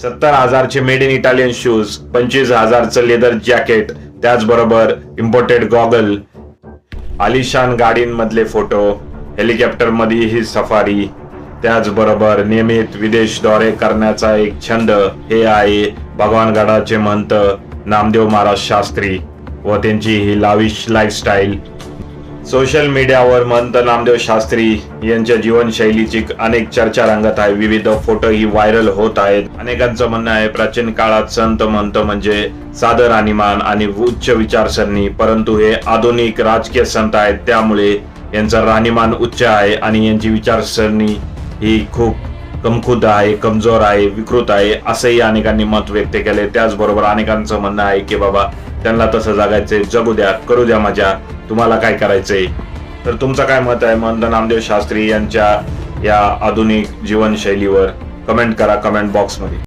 70,000चे made in Italian shoes, 25,000चं leather jacket, त्याचबरोबर imported goggle, आलिशान गाडींमधले फोटो, हेलिकॉप्टर मध्ये ही सफारी, त्याचबरोबर नियमित विदेश दौरे करण्याचा एक छंद, हे आहे भगवानगडाचे महंत नामदेव महाराज शास्त्री व त्यांची ही लाविश लाईफस्टाईल. सोशल मीडियावर महंत नामदेव शास्त्री यांच्या जीवनशैलीची अनेक चर्चा रंगत आहे. विविध फोटो ही व्हायरल होत आहेत. अनेकांचं म्हणणं आहे प्राचीन काळात संत महंत म्हणजे साधं राहणीमान आणि उच्च विचारसरणी, परंतु हे आधुनिक राजकीय संत आहेत, त्यामुळे यांचं राहणीमान उच्च आहे आणि यांची विचारसरणी ही खूप कमकुवत आहे, कमजोर आहे, विकृत आहे, असंही अनेकांनी मत व्यक्त केले. त्याचबरोबर अनेकांचं म्हणणं आहे की बाबा त्यांना तसं जगायचंय, जगू द्या, करू द्या मजा, तुम्हाला काय करायचंय. तर तुमचं काय मत आहे महंत नामदेव शास्त्री यांच्या या आधुनिक जीवनशैलीवर? कमेंट करा कमेंट बॉक्समध्ये.